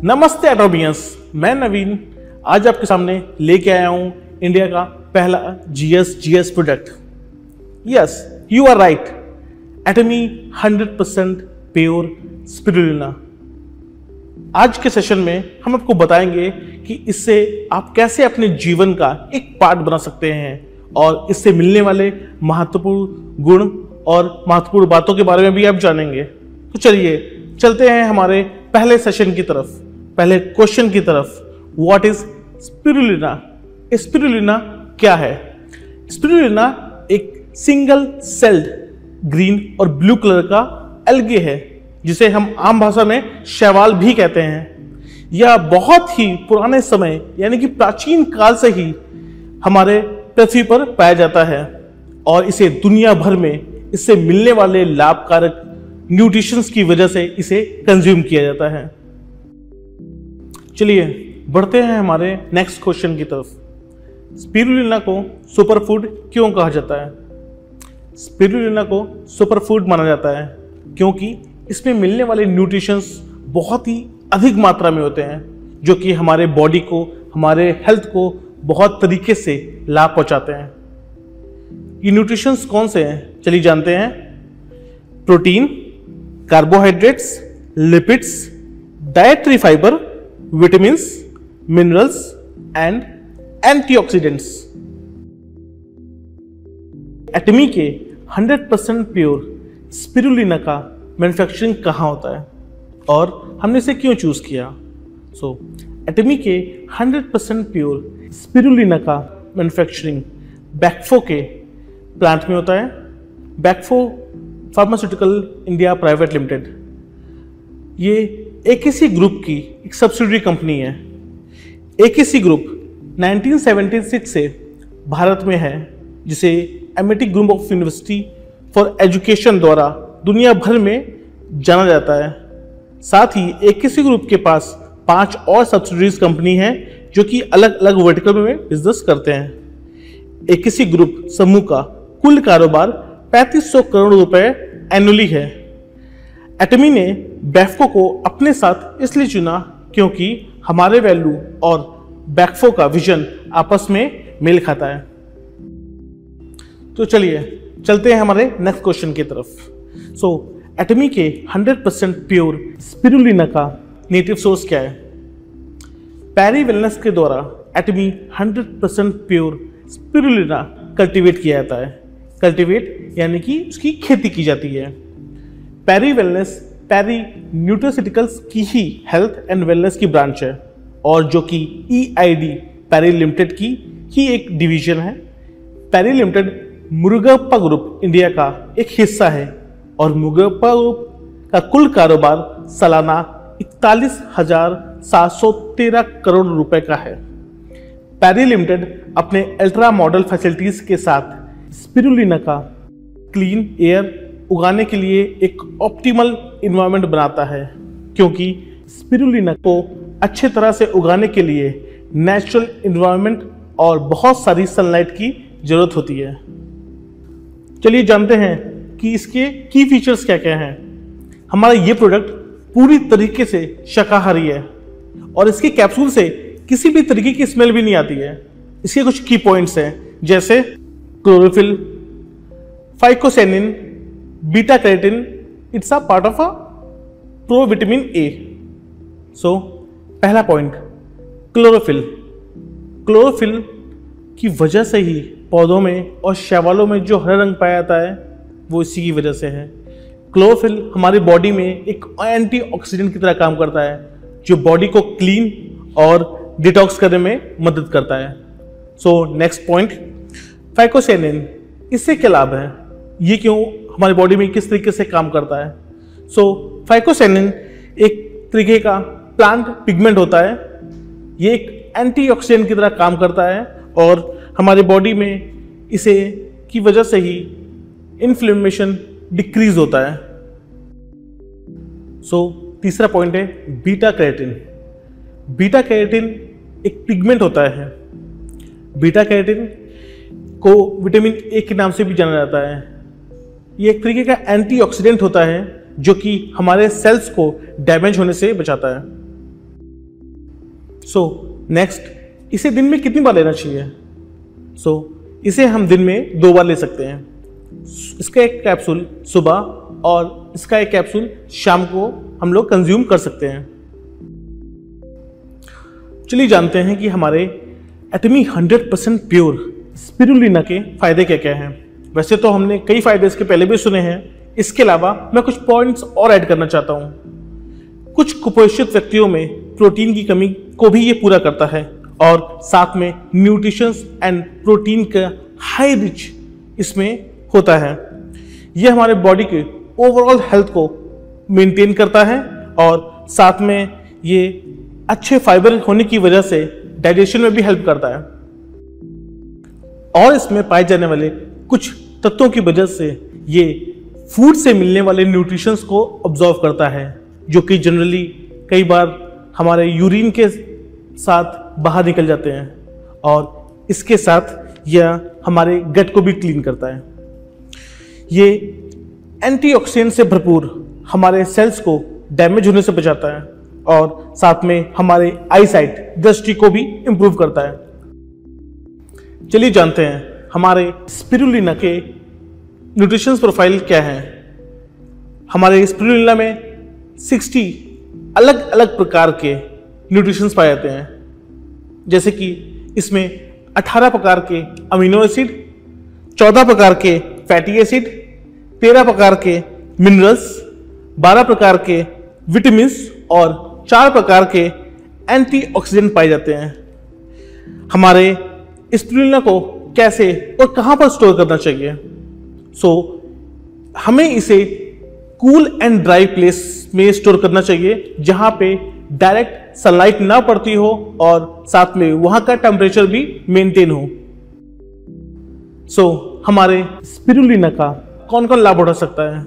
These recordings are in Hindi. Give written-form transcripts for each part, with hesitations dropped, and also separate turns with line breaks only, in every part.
नमस्ते एटोमियंस, मैं नवीन आज आपके सामने लेके आया हूं इंडिया का पहला GS product. Yes, you are right, Atomy 100% pure spirulina. आज के सेशन में हम आपको बताएंगे कि इससे आप कैसे अपने जीवन का एक पार्ट बना सकते हैं और इससे मिलने वाले महत्वपूर्ण गुण और महत्वपूर्ण बातों के बारे में भी आप जानेंगे। तो चलिए चलते हैं हमारे पहले सेशन की तरफ, पहले क्वेश्चन की तरफ। What is spirulina? स्पिरुलिना क्या है? स्पिरुलिना एक सिंगल सेल्ड ग्रीन और ब्लू कलर का एल्गे है जिसे हम आम भाषा में शैवाल भी कहते हैं। यह बहुत ही पुराने समय यानी कि प्राचीन काल से ही हमारे पृथ्वी पर पाया जाता है और इसे दुनिया भर में इससे मिलने वाले लाभकारक न्यूट्रिशंस की वजह से इसे कंज्यूम किया जाता है। चलिए बढ़ते हैं हमारे नेक्स्ट क्वेश्चन की तरफ। स्पिरुलिना को सुपर फूड क्यों कहा जाता है? स्पिरुलिना को सुपर फूड माना जाता है क्योंकि इसमें मिलने वाले न्यूट्रिशंस बहुत ही अधिक मात्रा में होते हैं जो कि हमारे बॉडी को, हमारे हेल्थ को बहुत तरीके से लाभ पहुंचाते हैं। ये न्यूट्रिशंस कौन से हैं? चलिए जानते हैं। Protein, carbohydrates, lipids, dietary fibre, vitamins, minerals and antioxidants. Atomy के 100% प्योर स्पिरुलिना का मैन्युफैक्चरिंग कहाँ होता है और हमने इसे क्यों चूज किया? एटमी के 100% प्योर स्पिरुलिना का मैन्युफैक्चरिंग बैक्फो के प्लांट में होता है। बैक्फो फार्मास्यूटिकल इंडिया प्राइवेट लिमिटेड, ये एकेसी ग्रुप की एक सब्सिडियरी कंपनी है। एकेसी ग्रुप 1976 से भारत में है जिसे Amity group of university for education द्वारा दुनिया भर में जाना जाता है। साथ ही एकेसी ग्रुप के पास 5 और सब्सिडियरीज कंपनी है जो कि अलग अलग वर्टिकल में बिजनेस करते हैं। एकेसी ग्रुप समूह का कुल कारोबार 3500 करोड़ रुपए एनुअली है। एटमी ने बैक्फो को अपने साथ इसलिए चुना क्योंकि हमारे वैल्यू और बैक्फो का विजन आपस में मेल खाता है। तो चलिए चलते हैं हमारे नेक्स्ट क्वेश्चन की तरफ। एटमी के 100% प्योर स्पिरुलिना का नेटिव सोर्स क्या है? पैरी वेलनेस के द्वारा एटमी 100% प्योर स्पिरुलिना कल्टीवेट किया जाता है। कल्टीवेट यानी कि उसकी खेती की जाती है। पैरी वेलनेस पैरी न्यूट्रास्यूटिकल्स की ही हेल्थ एंड वेलनेस की ब्रांच है और जो कि EID पैरी लिमिटेड की ही एक डिवीजन है। पैरी लिमिटेड मुरुगप्पा ग्रुप इंडिया का एक हिस्सा है और मुरुगप्पा ग्रुप का कुल कारोबार सालाना 41,713 करोड़ रुपए का है। पैरी लिमिटेड अपने अल्ट्रा मॉडल फैसिलिटीज के साथ स्पिरुलिना का क्लीन एयर उगाने के लिए एक ऑप्टिमल इन्वायरमेंट बनाता है क्योंकि स्पिरुलिना को अच्छे तरह से उगाने के लिए नेचुरल इन्वायरमेंट और बहुत सारी सनलाइट की जरूरत होती है। चलिए जानते हैं कि इसके की फीचर्स क्या क्या हैं। हमारा ये प्रोडक्ट पूरी तरीके से शाकाहारी है और इसके कैप्सूल से किसी भी तरीके की स्मेल भी नहीं आती है। इसके कुछ की पॉइंट्स हैं जैसे chlorophyll, phycocyanin, beta carotene, it's a part of a provitamin A. पहला पॉइंट, क्लोरोफिल। क्लोरोफिल की वजह से ही पौधों में और शैवालों में जो हरा रंग पाया जाता है वो इसी की वजह से है। क्लोरोफिल हमारी बॉडी में एक एंटीऑक्सीडेंट की तरह काम करता है जो बॉडी को क्लीन और डिटॉक्स करने में मदद करता है। Next point, phycocyanin. इससे क्या लाभ है? ये क्यों हमारी बॉडी में किस तरीके से काम करता है? फाइकोसेनिन एक तरीके का प्लांट पिगमेंट होता है। ये एक एंटीऑक्सीडेंट की तरह काम करता है और हमारी बॉडी में इसे की वजह से ही इन्फ्लेमेशन डिक्रीज होता है। तीसरा पॉइंट है बीटा कैरोटीन। बीटा कैरोटीन एक पिगमेंट होता है। बीटा कैरोटीन को विटामिन ए के नाम से भी जाना जाता है। ये एक तरीके का एंटीऑक्सीडेंट होता है जो कि हमारे सेल्स को डैमेज होने से बचाता है। सो नेक्स्ट, इसे दिन में कितनी बार लेना चाहिए? इसे हम दिन में 2 बार ले सकते हैं। इसका एक कैप्सूल सुबह और इसका एक कैप्सूल शाम को हम लोग कंज्यूम कर सकते हैं। चलिए जानते हैं कि हमारे एटमी 100% प्योर स्पिरुलिना के फायदे क्या क्या हैं। वैसे तो हमने कई फायदे इसके पहले भी सुने हैं, इसके अलावा मैं कुछ पॉइंट्स और ऐड करना चाहता हूं। कुछ कुपोषित व्यक्तियों में प्रोटीन की कमी को भी ये पूरा करता है और साथ में न्यूट्रिशंस एंड प्रोटीन का हाई रिच इसमें होता है। ये हमारे बॉडी के ओवरऑल हेल्थ को मेंटेन करता है और साथ में ये अच्छे फाइबर होने की वजह से डाइजेशन में भी हेल्प करता है और इसमें पाए जाने वाले कुछ तत्वों की वजह से ये फूड से मिलने वाले न्यूट्रिशंस को ऑब्जॉर्व करता है, जो कि जनरली कई बार हमारे यूरिन के साथ बाहर निकल जाते हैं और इसके साथ यह हमारे गट को भी क्लीन करता है। ये एंटीऑक्सीडेंट से भरपूर हमारे सेल्स को डैमेज होने से बचाता है और साथ में हमारे आईसाइट दृष्टि को भी इंप्रूव करता है। चलिए जानते हैं हमारे स्पिरुलिना के न्यूट्रिशन प्रोफाइल क्या है। हमारे स्पिरुलिना में 60 अलग अलग प्रकार के न्यूट्रिशंस पाए जाते हैं, जैसे कि इसमें 18 प्रकार के अमीनो एसिड, 14 प्रकार के फैटी एसिड, 13 प्रकार के मिनरल्स, 12 प्रकार के विटामिन और 4 प्रकार के एंटीऑक्सीडेंट पाए जाते हैं। हमारे स्पिरुलिना को कैसे और कहां पर स्टोर करना चाहिए? हमें इसे कूल एंड ड्राई प्लेस में स्टोर करना चाहिए जहां पे डायरेक्ट सनलाइट ना पड़ती हो और साथ में वहां का टेम्परेचर भी मेंटेन हो। हमारे स्पिरुलिना का कौन कौन लाभ उठा सकता है?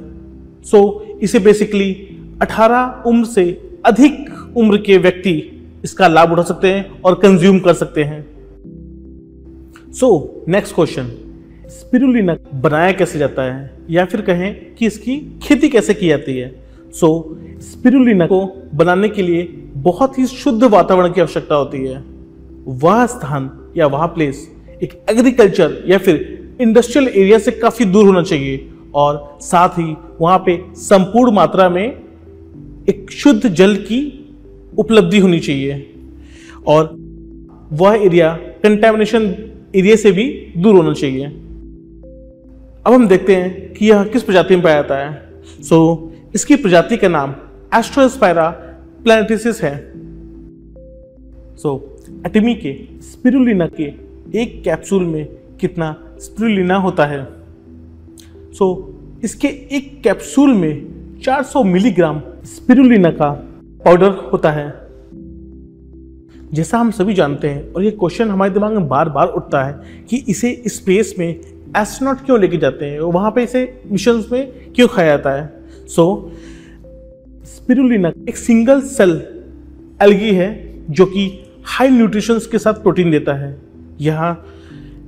इसे बेसिकली 18 उम्र से अधिक उम्र के व्यक्ति इसका लाभ उठा सकते हैं और कंज्यूम कर सकते हैं। नेक्स्ट क्वेश्चन, स्पिरुलिना बनाया कैसे जाता है या फिर कहें कि इसकी खेती कैसे की जाती है? स्पिरुलिना को बनाने के लिए बहुत ही शुद्ध वातावरण की आवश्यकता होती है। वह स्थान या वह प्लेस एक एग्रीकल्चर या फिर इंडस्ट्रियल एरिया से काफी दूर होना चाहिए और साथ ही वहां पे संपूर्ण मात्रा में एक शुद्ध जल की उपलब्धि होनी चाहिए और वह एरिया कंटेमिनेशन एरिया से भी दूर होना चाहिए। अब हम देखते हैं कि यह किस प्रजाति में पाया जाता है। इसकी प्रजाति का नाम एस्ट्रोस्पाइरा प्लैनेटेसिस है। एटमी के स्पिरुलिना के एक कैप्सूल में कितना स्पिरुलिना होता है? इसके एक कैप्सूल में 400 मिलीग्राम स्पिरुलिना का पाउडर होता है। जैसा हम सभी जानते हैं और ये क्वेश्चन हमारे दिमाग में बार बार उठता है कि इसे स्पेस में एस्ट्रोनॉट क्यों लेके जाते हैं, वहां पे इसे मिशंस में क्यों खाया जाता है? स्पिरुलिना एक सिंगल सेल एल्गी है जो कि हाई न्यूट्रिशंस के साथ प्रोटीन देता है। यह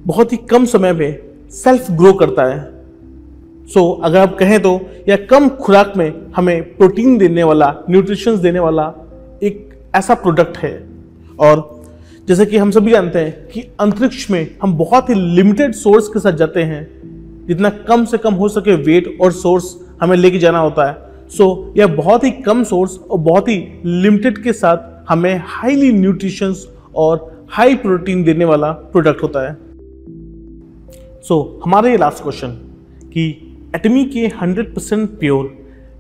बहुत ही कम समय में सेल्फ ग्रो करता है। अगर आप कहें तो यह कम खुराक में हमें प्रोटीन देने वाला, न्यूट्रिशंस देने वाला एक ऐसा प्रोडक्ट है। और जैसे कि हम सभी जानते हैं कि अंतरिक्ष में हम बहुत ही लिमिटेड सोर्स के साथ जाते हैं, जितना कम से कम हो सके वेट और सोर्स हमें लेके जाना होता है। यह बहुत ही कम सोर्स और बहुत ही लिमिटेड के साथ हमें हाईली न्यूट्रिशंस और हाई प्रोटीन देने वाला प्रोडक्ट होता है। हमारा ये लास्ट क्वेश्चन कि एटमी के 100% प्योर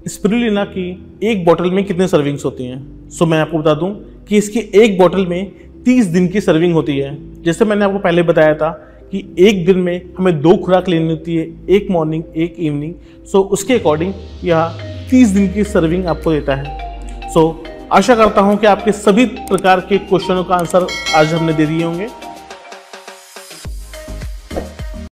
स्पिरुलिना की एक बोतल में कितने सर्विंग्स होती हैं? मैं आपको बता दूं कि इसकी एक बोतल में 30 दिन की सर्विंग होती है। जैसे मैंने आपको पहले बताया था कि एक दिन में हमें 2 खुराक लेनी होती है, एक मॉर्निंग एक इवनिंग। उसके अकॉर्डिंग यह 30 दिन की सर्विंग आपको देता है। आशा करता हूं कि आपके सभी प्रकार के क्वेश्चनों का आंसर आज हमने दे दिए होंगे।